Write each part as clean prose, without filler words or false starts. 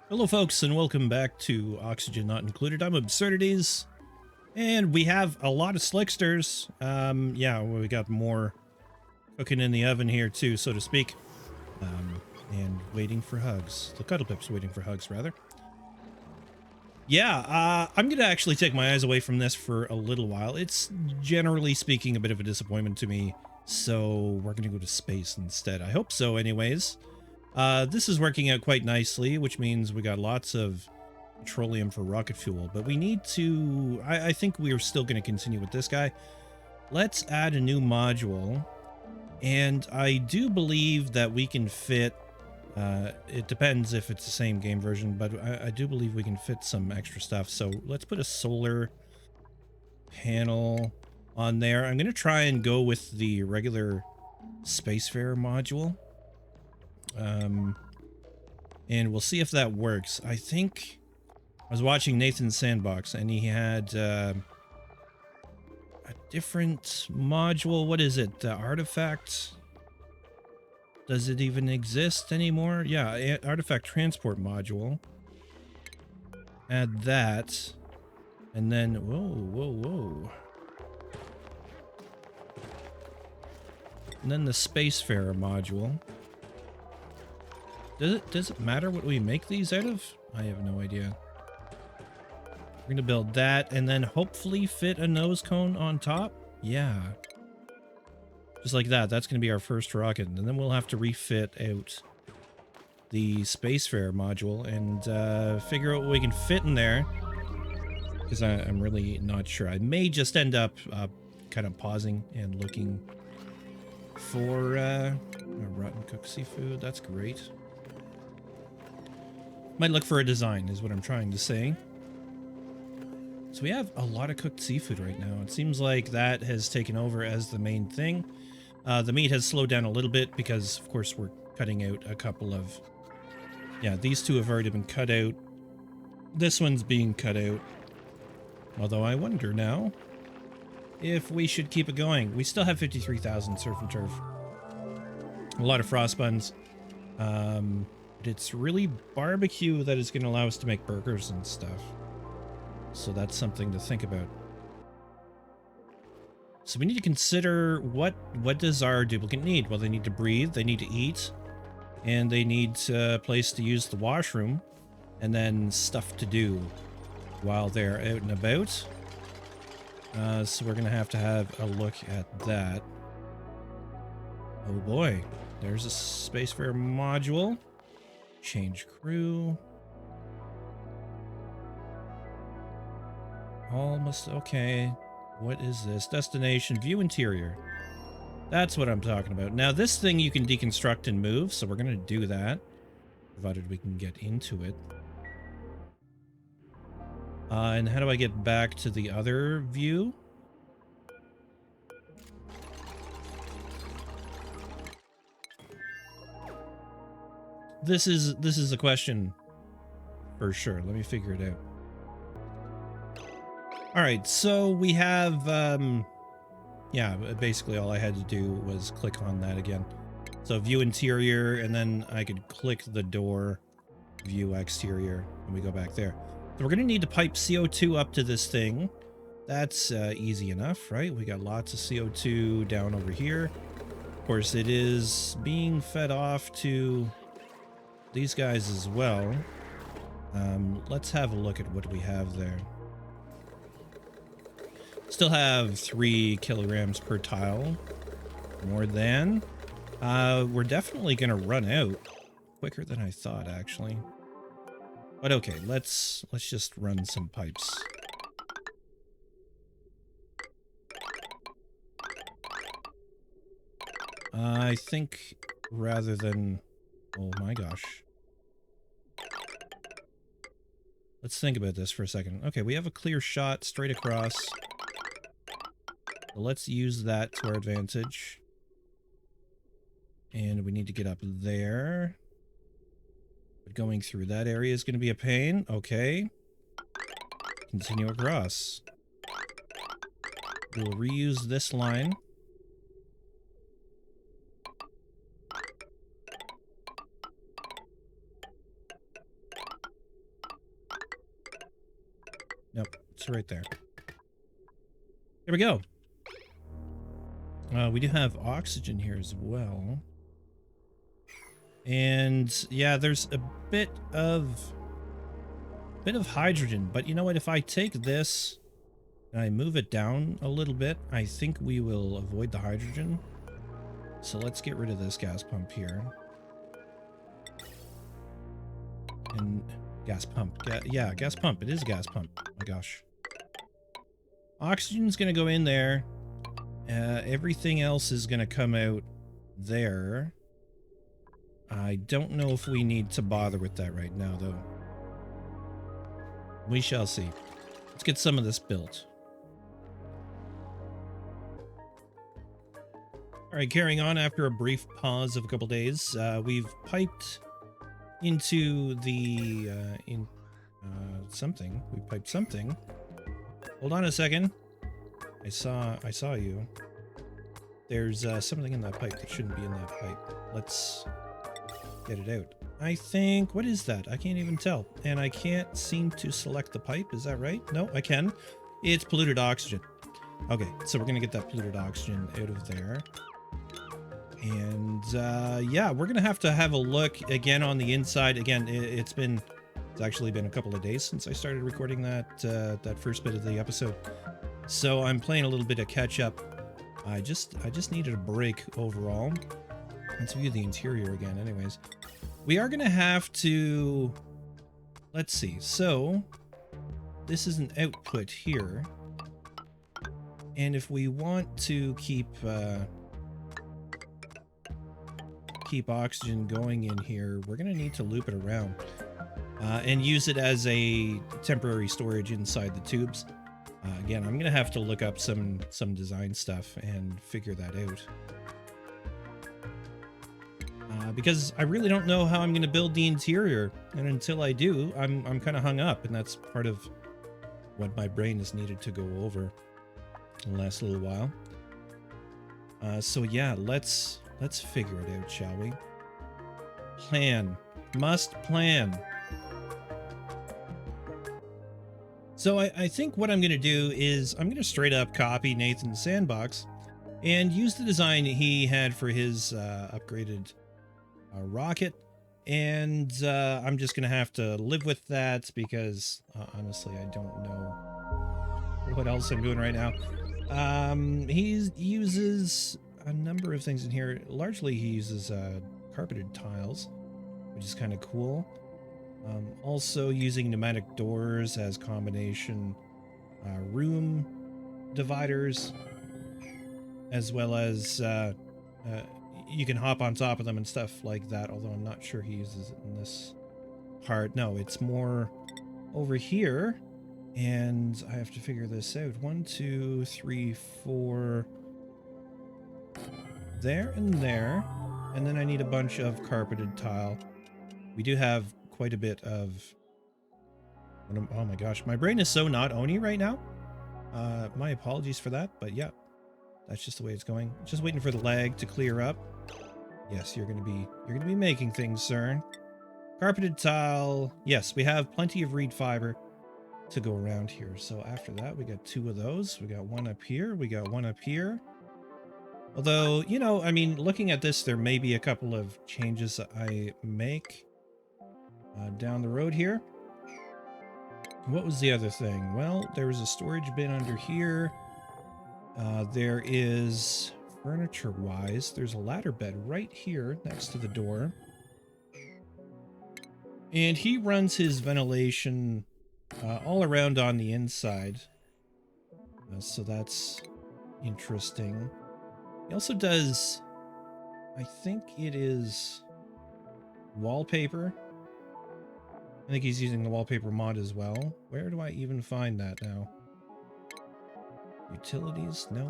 Hello folks and welcome back to Oxygen Not Included. I'm 𝘊𝘰𝘳𝘀𝘵𝑠 and we have a lot of slicksters. Yeah, we got more cooking in the oven here too, so to speak. And waiting for hugs. The 𝘊𝘶𝘂𝘁𝑝s waiting for hugs, rather. Yeah, I'm gonna actually take my eyes away from this for a little while. It's generally speaking a bit of a disappointment to me, so we're gonna go to space instead. I hope so anyways. This is working out quite nicely, which means we got lots of petroleum for rocket fuel, but we need to, I think we are still going to continue with this guy. Let's add a new module, and I do believe that we can fit, it depends if it's the same game version, but I do believe we can fit some extra stuff. So let's put a solar panel on there. I'm going to try and go with the regular Spacefarer module. And we'll see if that works. I think I was watching Nathan's Sandbox and he had a different module. What is it? Artifact? Does it even exist anymore? Yeah, artifact transport module. Add that. And then, whoa. And then the Spacefarer module. Does it matter what we make these out of? I have no idea. We're gonna build that and then hopefully fit a nose cone on top. Yeah. Just like that. That's gonna be our first rocket. And then we'll have to refit out the Spacefarer module and figure out what we can fit in there. Because I'm really not sure. I may just end up kind of pausing and looking for rotten cooked seafood. That's great. Might look for a design is what I'm trying to say. So we have a lot of cooked seafood right now. It seems like that has taken over as the main thing. The meat has slowed down a little bit because, of course, we're cutting out a couple of... Yeah, these two have already been cut out. This one's being cut out. Although I wonder now if we should keep it going. We still have 53,000 surf and turf. A lot of frost buns. It's really barbecue that is going to allow us to make burgers and stuff. So that's something to think about. So we need to consider what does our duplicate need? Well, they need to breathe, they need to eat, and they need a place to use the washroom, and then stuff to do while they're out and about. So we're going to have a look at that. Oh boy, there's a Spacefarer module. Change crew. Almost okay. What is this? Destination, view interior. That's what I'm talking about. Now this thing you can deconstruct and move, so we're gonna do that, provided we can get into it. And how do I get back to the other view? This is a question for sure. Let me figure it out. All right, so we have, yeah, basically all I had to do was click on that again. So view interior, and then I could click the door, view exterior, and we go back there. So we're gonna need to pipe CO2 up to this thing. That's easy enough, right? We got lots of CO2 down over here. Of course, it is being fed off to these guys as well. Let's have a look at what we have there. Still have 3 kilograms per tile. More than. We're definitely gonna run out quicker than I thought, actually. But okay, let's just run some pipes. I think rather than... Oh my gosh. Let's think about this for a second. Okay, we have a clear shot straight across. So let's use that to our advantage. And we need to get up there. But going through that area is going to be a pain. Okay. Continue across. We'll reuse this line. Nope, it's right there. There we go. We do have oxygen here as well. And yeah, there's a bit of hydrogen, but you know what? If I take this and I move it down a little bit, I think we will avoid the hydrogen. So let's get rid of this gas pump here. And gas pump. Yeah, gas pump. It is a gas pump. Oh my gosh. Oxygen's going to go in there. Everything else is going to come out there. I don't know if we need to bother with that right now, though. We shall see. Let's get some of this built. All right, carrying on after a brief pause of a couple days, we've piped into the something. We piped something. Hold on a second. I saw you. There's something in that pipe that shouldn't be in that pipe. Let's get it out. I think, what is that? I can't even tell. And I can't seem to select the pipe. Is that right? No, I can. It's polluted oxygen. Okay, so we're going to get that polluted oxygen out of there. And yeah, we're going to have a look again on the inside. Again, it's actually been a couple of days since I started recording that first bit of the episode. So I'm playing a little bit of catch up. I just needed a break overall. Let's view the interior again anyways. We are going to have to... Let's see. So, this is an output here. And if we want to keep oxygen going in here, we're going to need to loop it around. And use it as a temporary storage inside the tubes. Again, I'm going to have to look up some design stuff and figure that out. Because I really don't know how I'm going to build the interior, and until I do, I'm kind of hung up, and that's part of what my brain has needed to go over in the last little while. So yeah, let's figure it out, shall we? Plan. Must plan. So I think what I'm going to do is I'm going to straight up copy Nathan's sandbox and use the design he had for his upgraded rocket, and I'm just gonna have to live with that because honestly I don't know what else I'm doing right now. He uses a number of things in here. Largely he uses carpeted tiles, which is kind of cool. Also using pneumatic doors as combination room dividers, as well as you can hop on top of them and stuff like that, although I'm not sure he uses it in this part. No, it's more over here, and I have to figure this out. 1, 2, 3, 4. There and there. And then I need a bunch of carpeted tile. We do have quite a bit of... Oh my gosh, my brain is so not Oni right now. My apologies for that, but yeah, that's just the way it's going. Just waiting for the lag to clear up. Yes, you're gonna be making things, sir. Carpeted tile. Yes, we have plenty of reed fiber to go around here. So after that, we got 2 of those. We got one up here. We got one up here. Although, you know, I mean, looking at this, there may be a couple of changes that I make down the road here. What was the other thing? Well, there was a storage bin under here. There is... Furniture-wise, there's a ladder bed right here next to the door. And he runs his ventilation all around on the inside. So that's interesting. He also does, I think it is wallpaper. I think he's using the wallpaper mod as well. Where do I even find that now? Utilities? No.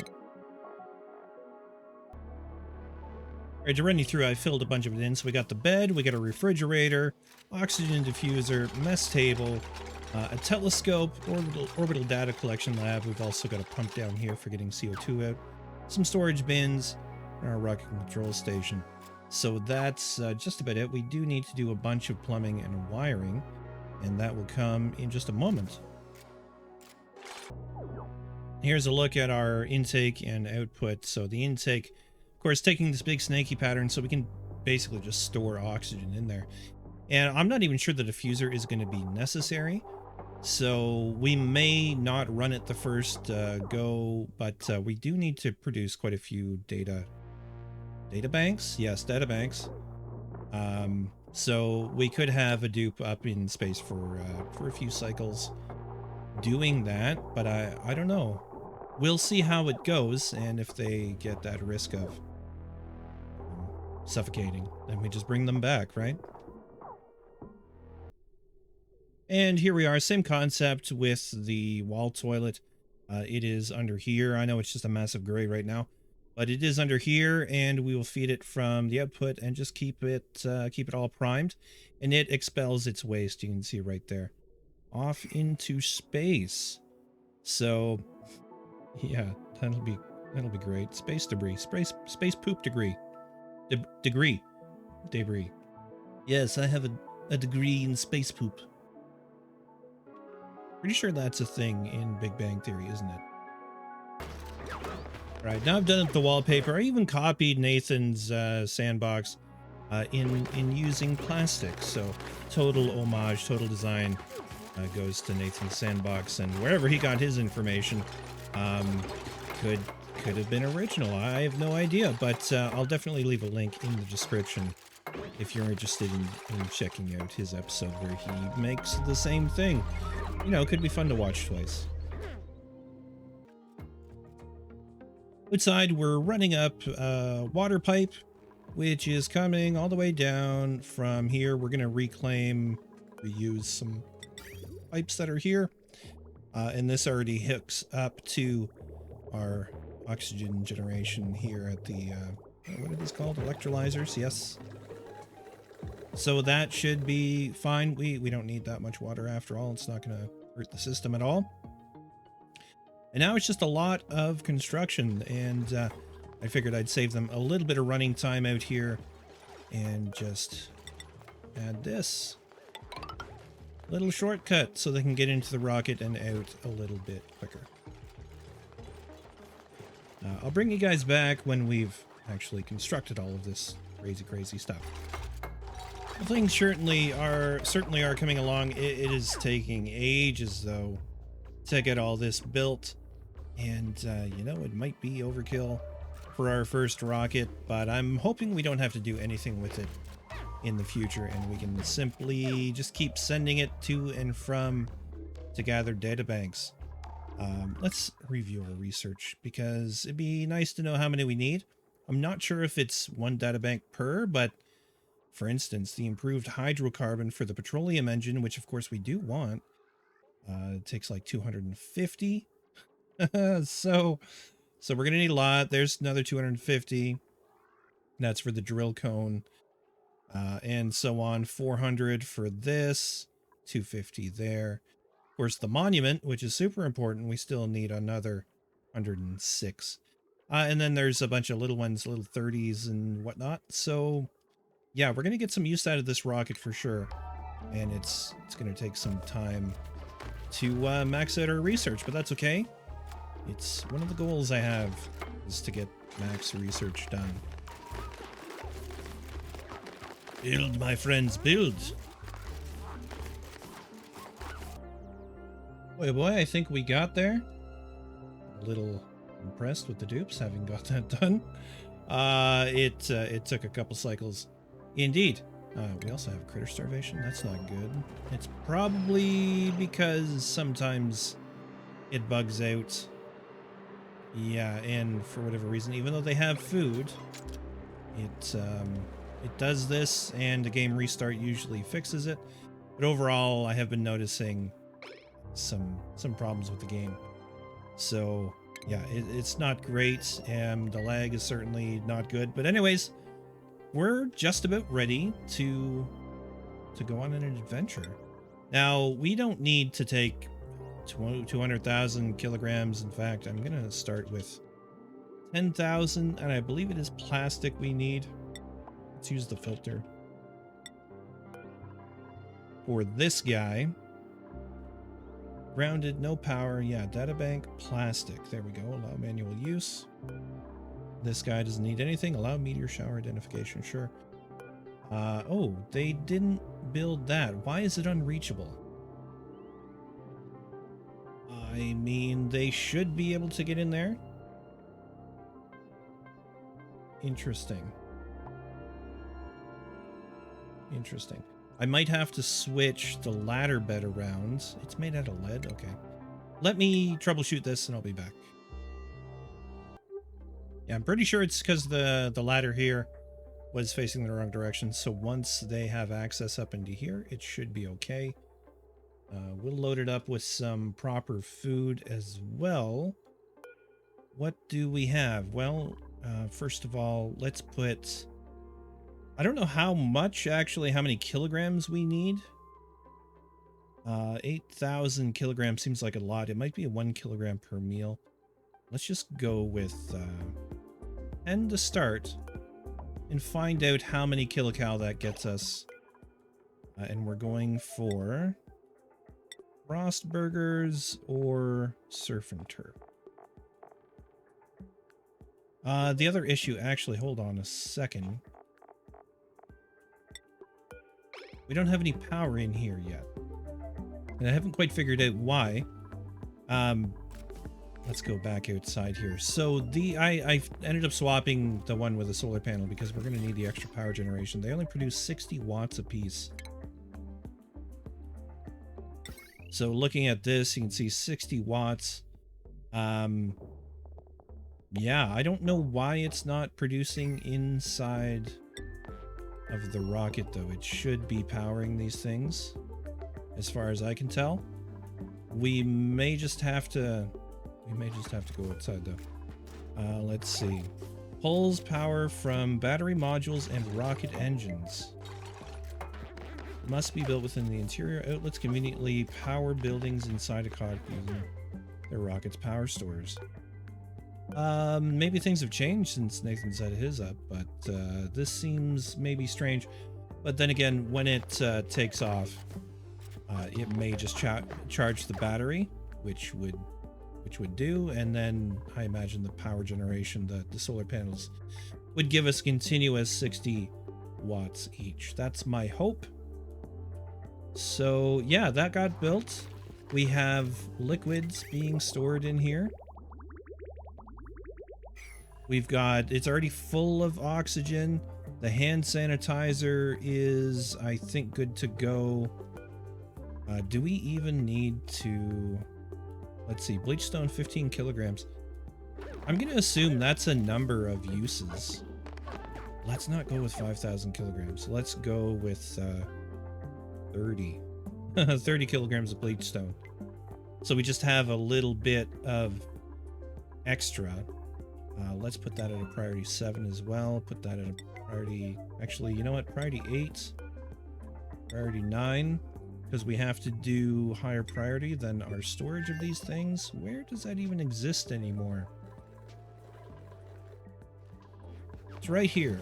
All right, to run you through, I filled a bunch of it in. So we got the bed, we got a refrigerator, oxygen diffuser, mess table, a telescope, orbital data collection lab. We've also got a pump down here for getting CO2 out, some storage bins, and our rocket control station. So that's just about it. We do need to do a bunch of plumbing and wiring, and that will come in just a moment. Here's a look at our intake and output. So the intake, of course, taking this big snaky pattern so we can basically just store oxygen in there. And I'm not even sure the diffuser is going to be necessary. So we may not run it the first go, but we do need to produce quite a few data banks. Yes, data banks. So we could have a dupe up in space for a few cycles doing that, but I don't know. We'll see how it goes, and if they get that risk of suffocating, then we just bring them back, right? And here we are, same concept with the wall toilet. It is under here. I know it's just a massive gray right now, but it is under here, and we will feed it from the output and just keep it all primed, and it expels its waste. You can see right there, off into space. So yeah, that'll be great. Space debris, space poop degree, debris. Yes, I have a degree in space poop. Pretty sure that's a thing in Big Bang Theory, isn't it? Right, now I've done up the wallpaper. I even copied Nathan's sandbox in using plastic. So total homage, total design goes to Nathan's sandbox, and wherever he got his information could have been original. I have no idea, but I'll definitely leave a link in the description if you're interested in checking out his episode where he makes the same thing. You know, it could be fun to watch twice. Outside, we're running up a water pipe, which is coming all the way down from here. We're going to reuse some pipes that are here. And this already hooks up to our oxygen generation here at the, what are these called? Electrolyzers, yes. So that should be fine. We don't need that much water after all. It's not going to hurt the system at all. And now it's just a lot of construction, and I figured I'd save them a little bit of running time out here and just add this little shortcut so they can get into the rocket and out a little bit quicker. I'll bring you guys back when we've actually constructed all of this crazy stuff. Things certainly are coming along. It is taking ages though to get all this built, and you know, it might be overkill for our first rocket, but I'm hoping we don't have to do anything with it in the future, and we can simply just keep sending it to and from to gather data banks. Let's review our research because it'd be nice to know how many we need. I'm not sure if it's one data bank per, but for instance, the improved hydrocarbon for the petroleum engine, which of course we do want, it takes like 250. so we're gonna need a lot. There's another 250. That's for the drill cone, and so on. 400 for this, 250 there. Of course, the monument, which is super important, we still need another 106. And then there's a bunch of little ones, little 30s and whatnot. So yeah, we're gonna get some use out of this rocket for sure, and it's gonna take some time to max out our research, but that's okay. It's one of the goals I have, is to get max research done. Build, my friends, build. Boy, oh boy, I think we got there. A little impressed with the dupes, having got that done. It took a couple cycles. Indeed. We also have critter starvation. That's not good. It's probably because sometimes it bugs out. Yeah, and for whatever reason, even though they have food, it does this, and the game restart usually fixes it. But overall, I have been noticing some problems with the game. So yeah, it's not great, and the lag is certainly not good. But anyways, we're just about ready to go on an adventure. Now, we don't need to take 200,000 kilograms. In fact, I'm gonna start with 10,000, and I believe it is plastic we need. Let's use the filter for this guy. Grounded, no power. Yeah, databank, plastic. There we go. Allow manual use. This guy doesn't need anything. Allow meteor shower identification. Sure. Oh, they didn't build that. Why is it unreachable? I mean, they should be able to get in there. Interesting. Interesting. I might have to switch the ladder bed around. It's made out of lead? Okay. Let me troubleshoot this and I'll be back. Yeah, I'm pretty sure it's because the ladder here was facing the wrong direction. So once they have access up into here, it should be okay. We'll load it up with some proper food as well. What do we have? Well, first of all, let's put... I don't know how much, actually, how many kilograms we need. 8,000 kilograms seems like a lot. It might be a 1 kilogram per meal. Let's just go with 10 to start and find out how many kilocal that gets us. And we're going for Frost Burgers or Surf and Turf. The other issue, actually, hold on a second. We don't have any power in here yet. And I haven't quite figured out why. Let's go back outside here. So I ended up swapping the one with the solar panel because we're going to need the extra power generation. They only produce 60 watts apiece. So looking at this, you can see 60 watts. Yeah, I don't know why it's not producing inside of the rocket, though. It should be powering these things, as far as I can tell. We may just have to go outside, though. Let's see. Pulls power from battery modules and rocket engines. Must be built within the interior. Outlets conveniently power buildings inside a cockpit using their rocket's power stores. Maybe things have changed since Nathan set his up, but this seems maybe strange. But then again, when it takes off, it may just charge the battery, which would do, and then I imagine the power generation, the solar panels, would give us continuous 60 watts each. That's my hope. So yeah, that got built. We have liquids being stored in here. We've got, it's already full of oxygen. The hand sanitizer is, I think, good to go. Do we even need to, let's see, bleachstone 15 kilograms. I'm going to assume that's a number of uses. Let's not go with 5,000 kilograms. Let's go with 30. 30 kilograms of bleachstone. So we just have a little bit of extra. Let's put that at a priority 7 as well. Put that at a priority... Actually, you know what? Priority 8. Priority 9. Because we have to do higher priority than our storage of these things. Where does that even exist anymore? It's right here.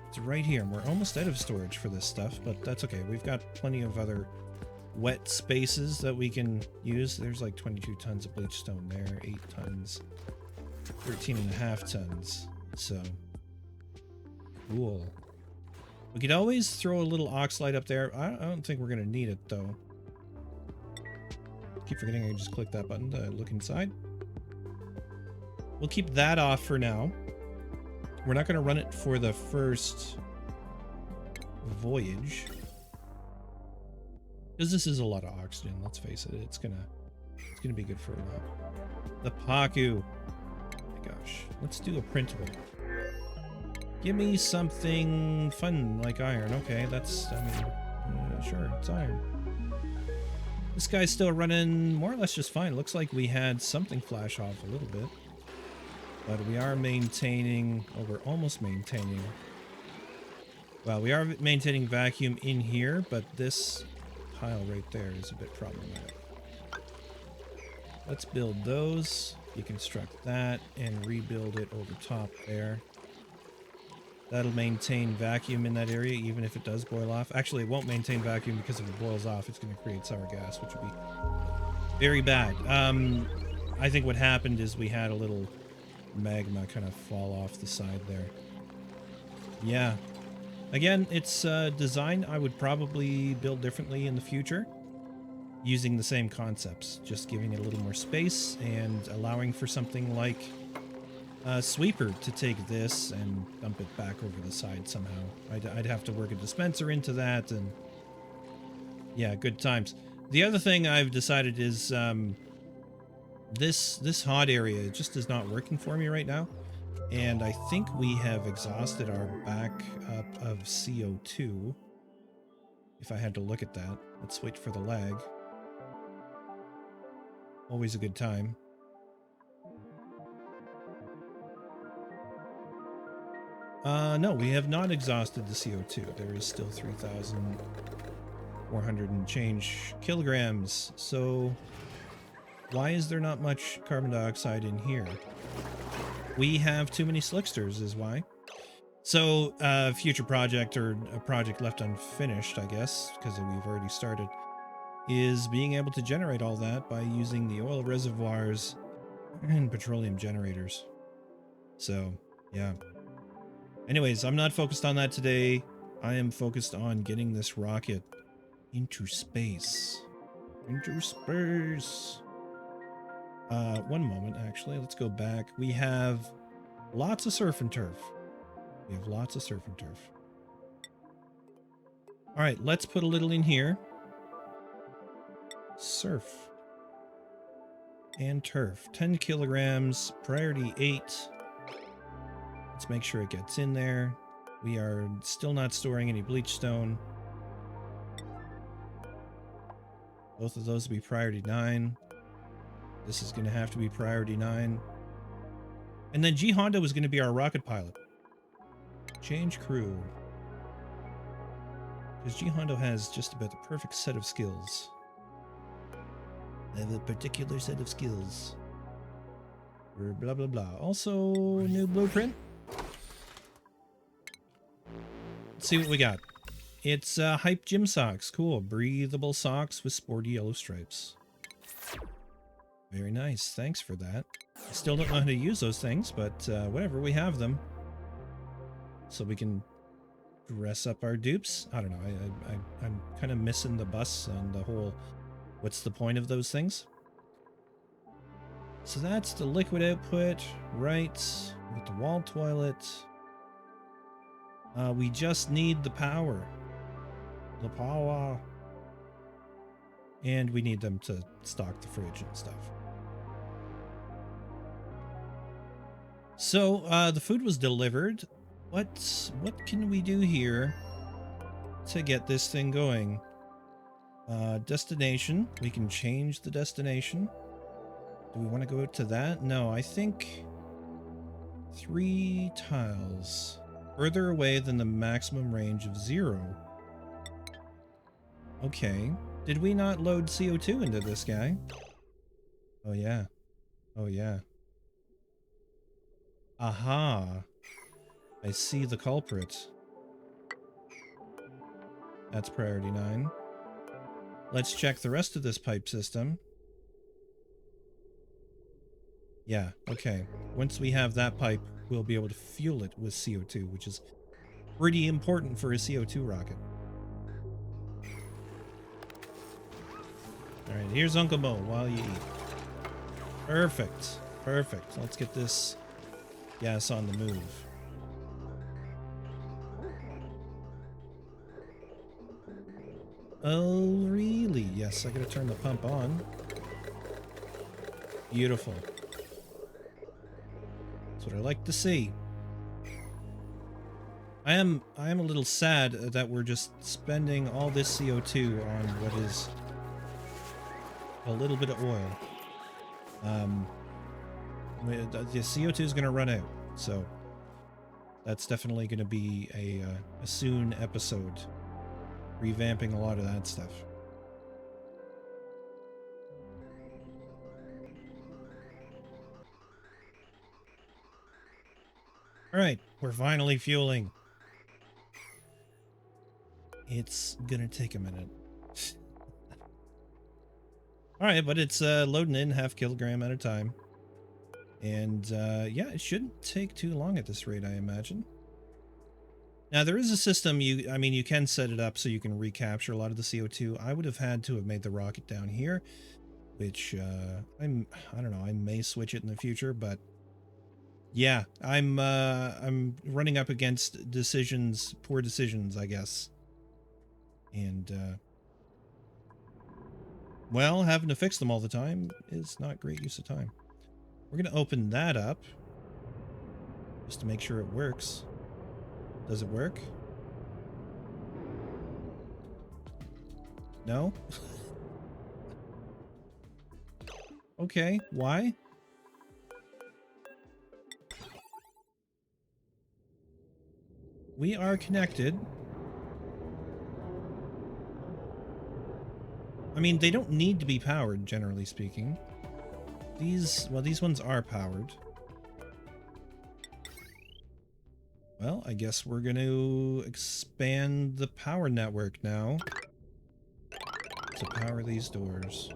It's right here. We're almost out of storage for this stuff, but that's okay. We've got plenty of other wet spaces that we can use. There's like 22 tons of bleachstone there, 8 tons, 13.5 tons. So cool. We could always throw a little oxalite up there. I don't think we're gonna need it though. Keep forgetting I can just click that button to look inside. We'll keep that off for now. We're not gonna run it for the first voyage, because this is a lot of oxygen, let's face it. It's gonna be good for a while. The Paku. Oh my gosh. Let's do a printable. Give me something fun like iron. Okay, that's, I mean, sure, it's iron. This guy's still running more or less just fine. Looks like we had something flash off a little bit. But we are maintaining, or we're almost maintaining. Well, we are maintaining vacuum in here, but this pile right there is a bit problematic. Let's build those, deconstruct that, and rebuild it over top there. That'll maintain vacuum in that area, even if it does boil off. Actually, it won't maintain vacuum because if it boils off, it's going to create sour gas, which would be very bad. I think what happened is we had a little magma kind of fall off the side there. Yeah. Again, it's design I would probably build differently in the future, using the same concepts, just giving it a little more space and allowing for something like sweeper to take this and dump it back over the side somehow. I'd have to work a dispenser into that, and yeah, good times. The other thing I've decided is this hot area just is not working for me right now, and I think we have exhausted our backup of CO2. If I had to look at that, let's wait for the lag. Always a good time. No, we have not exhausted the CO2. There is still 3,400 and change kilograms. So why is there not much carbon dioxide in here? We have too many slicksters is why. So future project, or a project left unfinished, I guess, because we've already started, is being able to generate all that by using the oil reservoirs and petroleum generators. So, yeah. Anyways, I'm not focused on that today. I am focused on getting this rocket into space. Into space. One moment, actually. Let's go back. We have lots of surf and turf. We have lots of surf and turf. All right, let's put a little in here. Surf and turf. 10 kilograms, priority 8. Let's make sure it gets in there. We are still not storing any bleach stone. Both of those will be priority 9. This is going to have to be priority 9. And then 𝘠𝘭𝘠 is going to be our rocket pilot. Change crew. Because 𝘠𝘭𝘠 has just about the perfect set of skills. I have a particular set of skills. Blah, blah, blah. Also, new blueprint. Let's see what we got. It's hype gym socks. Cool. Breathable socks with sporty yellow stripes. Very nice. Thanks for that. I still don't know how to use those things, but whatever. We have them. So we can dress up our dupes. I don't know. I'm kind of missing the bus on the whole... What's the point of those things? So that's the liquid output, right? With the wall toilet. We just need the power. The power. And we need them to stock the fridge and stuff. So, the food was delivered. What can we do here to get this thing going? Destination. We can change the destination. Do we want to go out to that? No, I think 3 tiles. Further away than the maximum range of 0. Okay. Did we not load CO2 into this guy? Oh, yeah. Oh, yeah. Aha. I see the culprit. That's priority 9. Let's check the rest of this pipe system. Yeah, okay. Once we have that pipe, we'll be able to fuel it with CO2, which is pretty important for a CO2 rocket. Alright, here's Uncle Mo while you eat. Perfect. Perfect. Let's get this gas on the move. Oh, really? Yes, I gotta turn the pump on. Beautiful. That's what I like to see. I am a little sad that we're just spending all this CO2 on what is a little bit of oil. The CO2 is going to run out, so that's definitely going to be a soon episode, revamping a lot of that stuff. All right, we're finally fueling. It's gonna take a minute. Alright, but it's loading in 0.5 kilogram at a time. And yeah, it shouldn't take too long at this rate, I imagine. Now, there is a system, I mean, you can set it up so you can recapture a lot of the CO2. I would have had to have made the rocket down here, which I don't know, I may switch it in the future, but yeah, I'm running up against poor decisions, I guess. And well, having to fix them all the time is not great use of time. We're going to open that up just to make sure it works. Does it work? No? Okay, why? We are connected. I mean, they don't need to be powered, generally speaking. These ones are powered. Well, I guess we're going to expand the power network now to power these doors.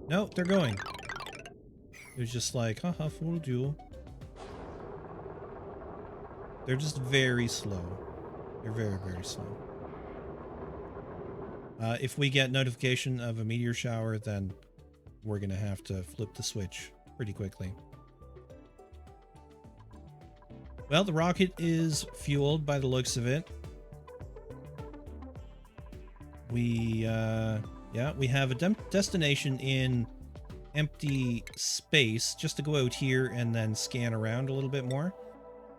No, they're going. It was just like, haha, fooled you. They're just very slow. They're very, very slow. If we get notification of a meteor shower, then we're going to have to flip the switch pretty quickly. Well, the rocket is fueled by the looks of it. We have a destination in empty space just to go out here and then scan around a little bit more.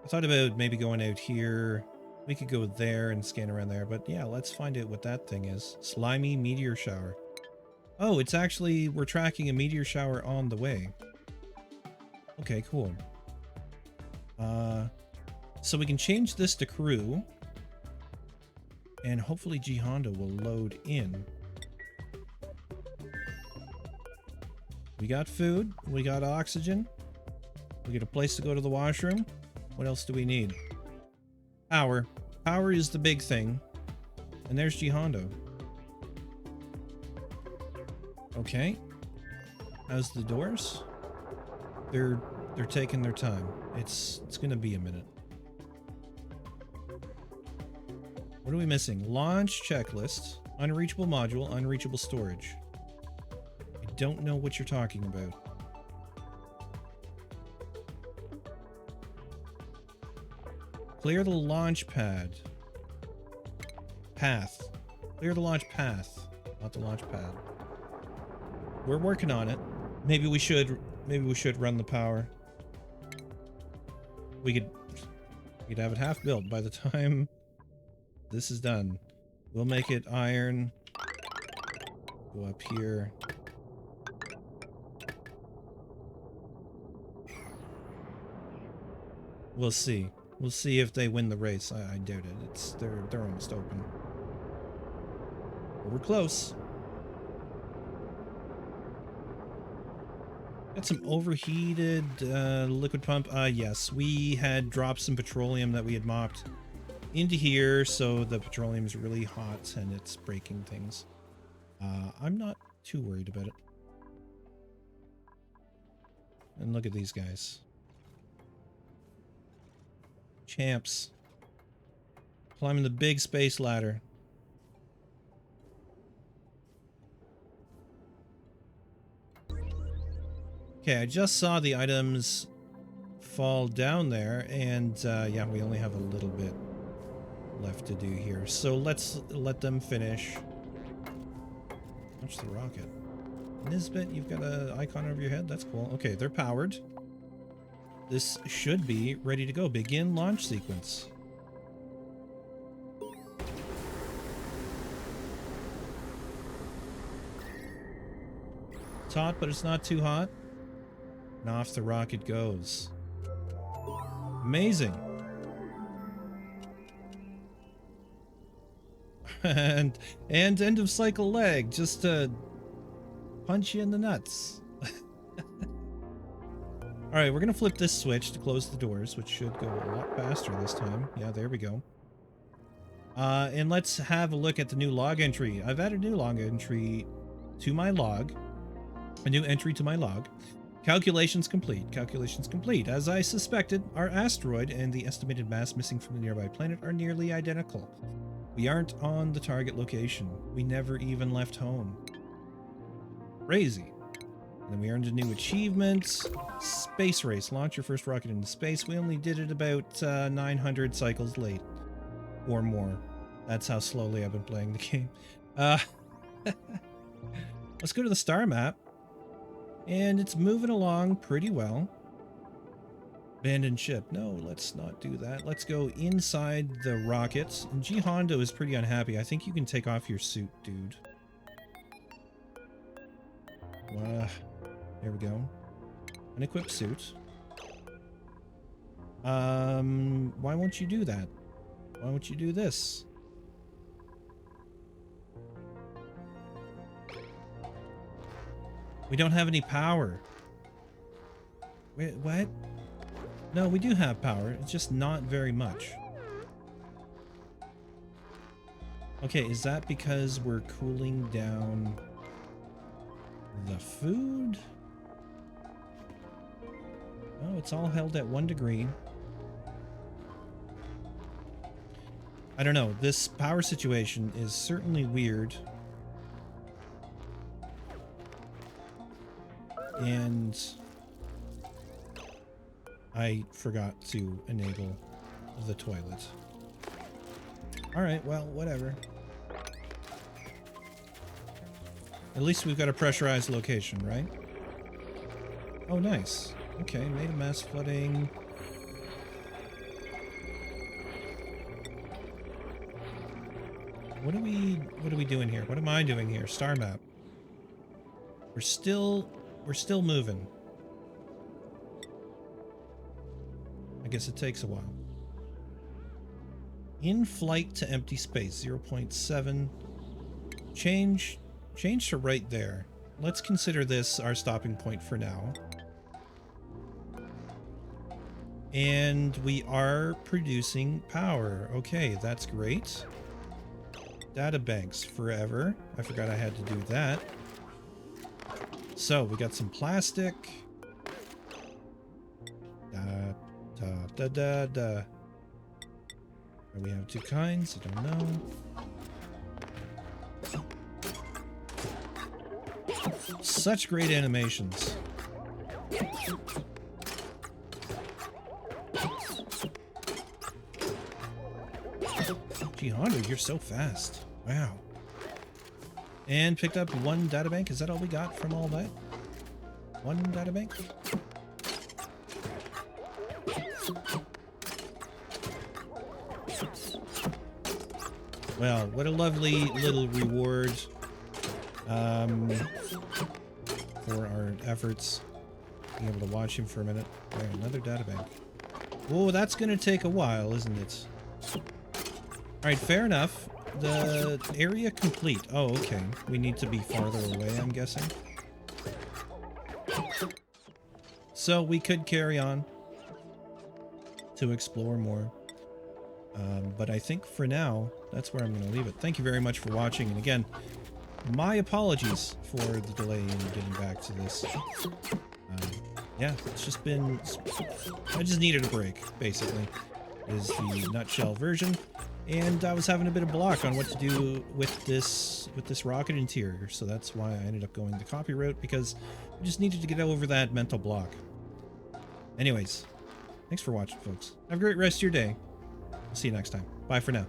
I thought about maybe going out here. We could go there and scan around there, but yeah, let's find out what that thing is. Slimy meteor shower. Oh, it's actually, we're tracking a meteor shower on the way. Okay, cool. So we can change this to crew, and hopefully 𝘰𝘭𝘭 will load in. We got food, we got oxygen, we get a place to go to the washroom. What else do we need? Power. Power is the big thing. And there's 𝘰𝘭𝘭. Okay. How's the doors? They're taking their time. It's gonna be a minute. What are we missing? Launch checklist, unreachable module, unreachable storage. I don't know what you're talking about. Clear the launch pad. Path. Clear the launch path, not the launch pad. We're working on it. Maybe we should run the power. We could have it half built by the time this is done. We'll make it iron. Go up here. We'll see. We'll see if they win the race. I doubt it. They're almost open. But we're close. Got some overheated liquid pump. Yes, we had dropped some petroleum that we had mopped into here, so the petroleum is really hot and it's breaking things. I'm not too worried about it. And look at these guys. Champs. Climbing the big space ladder. Okay, I just saw the items fall down there, and yeah, we only have a little bit left to do here. So let's let them finish. Launch the rocket. Nisbet, you've got an icon over your head? That's cool. Okay, they're powered. This should be ready to go. Begin launch sequence. It's hot, but it's not too hot. And off the rocket goes. Amazing. and end of cycle leg, just to punch you in the nuts. Alright, we're gonna flip this switch to close the doors, which should go a lot faster this time. Yeah, there we go. And let's have a look at the new log entry. I've added a new log entry to my log. A new entry to my log. Calculations complete. Calculations complete. As I suspected, our asteroid and the estimated mass missing from the nearby planet are nearly identical. We aren't on the target location. We never even left home. Crazy. And then we earned a new achievement. Space race. Launch your first rocket into space. We only did it about 900 cycles late. Or more. That's how slowly I've been playing the game. Let's go to the star map. And it's moving along pretty well. Abandoned ship. No, let's not do that. Let's go inside the rockets. And 𝘬𝘂𝘳𝑥 is pretty unhappy. I think you can take off your suit, dude. There we go. Unequipped suit. Why won't you do that? Why won't you do this? We don't have any power. Wait, what? No, we do have power. It's just not very much. Okay, is that because we're cooling down the food? Oh, it's all held at 1 degree. I don't know. This power situation is certainly weird. And I forgot to enable the toilet. Alright, well, whatever. At least we've got a pressurized location, right? Oh, nice. Okay, made a mass flooding. What are we doing here? What am I doing here? Star map. We're still moving. I guess it takes a while. In flight to empty space, 0.7. Change to right there. Let's consider this our stopping point for now. And we are producing power. Okay, that's great. Data banks forever. I forgot I had to do that. So we got some plastic. We have 2 kinds. I don't know. Such great animations. 𝘬𝘂𝘳𝘭𝘥, you're so fast. Wow. And picked up 1 databank. Is that all we got from all that? 1 databank? Well, what a lovely little reward for our efforts. Being able to watch him for a minute. There, another databank. Oh, that's going to take a while, isn't it? Alright, fair enough. The area complete. Oh, okay. We need to be farther away, I'm guessing. So we could carry on to explore more. But I think for now, that's where I'm going to leave it. Thank you very much for watching. And again, my apologies for the delay in getting back to this. Yeah, it's just been... I just needed a break, basically, is the nutshell version. And I was having a bit of block on what to do with this rocket interior, so that's why I ended up going the copy route, because I just needed to get over that mental block. Anyways, thanks for watching, folks. Have a great rest of your day. I'll see you next time. Bye for now.